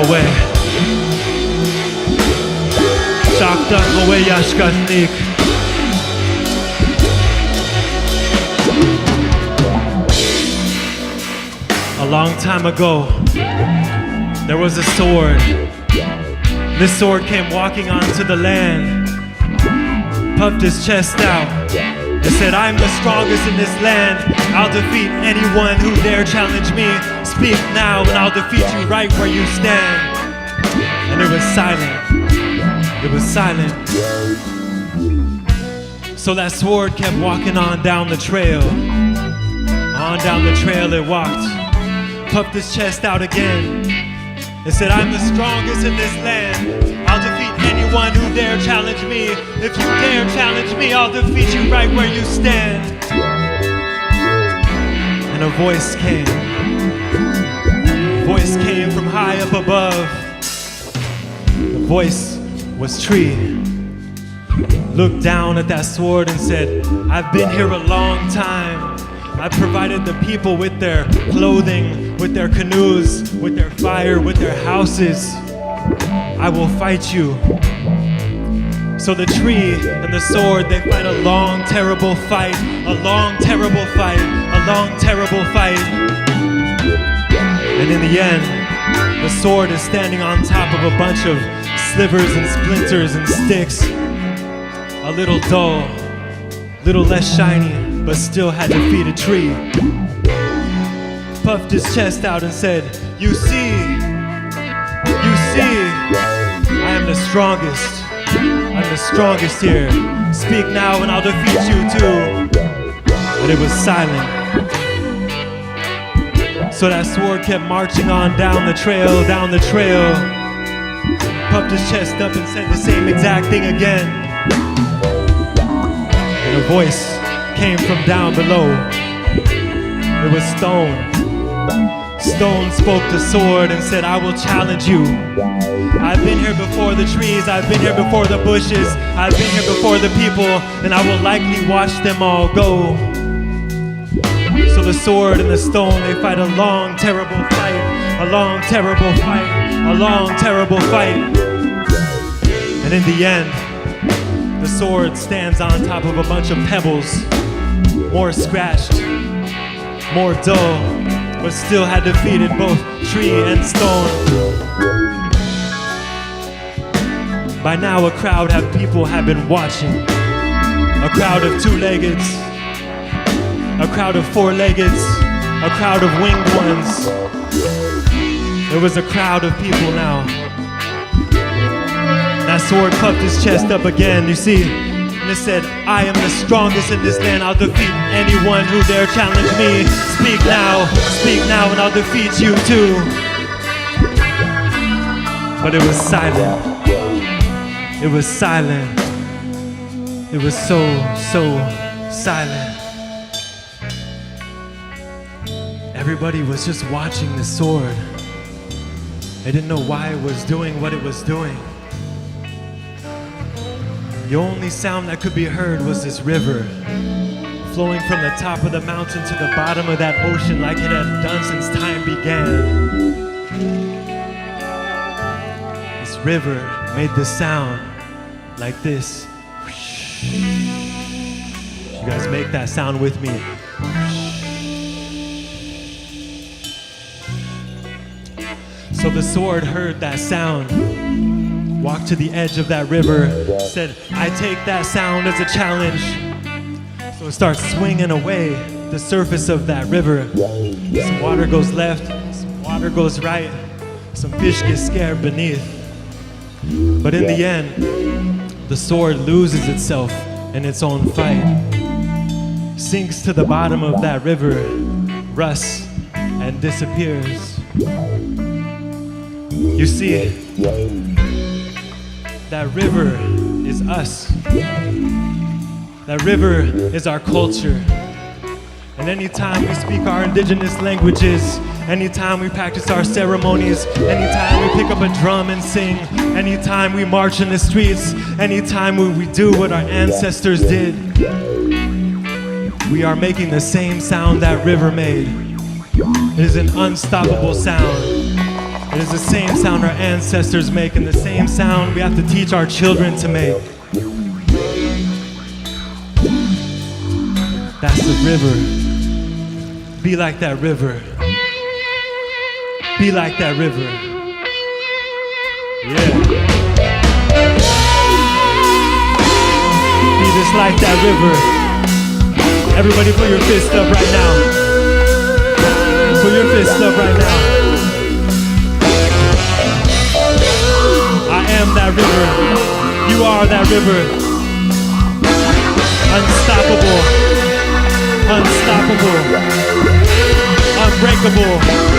away. Shaktan away yashkatnik. A long time ago, there was a sword. This sword came walking onto the land, puffed his chest out, and said, I'm the strongest in this land. I'll defeat anyone who dare challenge me. Speak now and I'll defeat you right where you stand. And it was silent. It was silent. So that sword kept walking on down the trail. On down the trail it walked, puffed his chest out again, and said, I'm the strongest in this land. I'll defeat anyone who dare challenge me. If you dare challenge me, I'll defeat you right where you stand. And a voice came. A voice came from high up above. The voice was Tree. Looked down at that sword and said, I've been here a long time. I've provided the people with their clothing, with their canoes, with their fire, with their houses. I will fight you. So the tree and the sword, they fight a long, terrible fight, a long, terrible fight, a long, terrible fight. And in the end, the sword is standing on top of a bunch of slivers and splinters and sticks. A little dull, little less shiny, but still had to feed a tree. Puffed his chest out and said, you see, I am the strongest. I'm the strongest here. Speak now and I'll defeat you too. But it was silent. So that sword kept marching on down the trail, puffed his chest up and said the same exact thing again. And a voice came from down below. It was Stone. Stone spoke to Sword and said, I will challenge you. I've been here before the trees, I've been here before the bushes, I've been here before the people, and I will likely watch them all go. So the sword and the stone, they fight a long, terrible fight, a long, terrible fight, a long, terrible fight. And in the end, the sword stands on top of a bunch of pebbles, more scratched, more dull, but still had defeated both tree and stone. By now a crowd of people have been watching. A crowd of two-leggeds, a crowd of four-leggeds, a crowd of winged ones. There was a crowd of people now. That sword puffed his chest up again, you see, and it said, I am the strongest in this land. I'll defeat anyone who dare challenge me. Speak now, and I'll defeat you too. But it was silent. It was silent. It was so silent. Everybody was just watching the sword. They didn't know why it was doing what it was doing. The only sound that could be heard was this river flowing from the top of the mountain to the bottom of that ocean like it had done since time began. This river made the sound like this. You guys make that sound with me. So the sword heard that sound, walked to the edge of that river, said, I take that sound as a challenge. So it starts swinging away the surface of that river. Some water goes left, some water goes right, some fish get scared beneath. But in the end, the sword loses itself in its own fight, sinks to the bottom of that river, rusts, and disappears. You see, that river is us. That river is our culture. And anytime we speak our indigenous languages, anytime we practice our ceremonies, anytime we pick up a drum and sing, anytime we march in the streets, anytime we do what our ancestors did, we are making the same sound that river made. It is an unstoppable sound. It is the same sound our ancestors make and the same sound we have to teach our children to make. That's the river. Be like that river. Be like that river. Yeah. Be just like that river. Everybody put your fist up right now. Put your fist up right now. I am that river. You are that river. Unstoppable. Unstoppable. Unbreakable.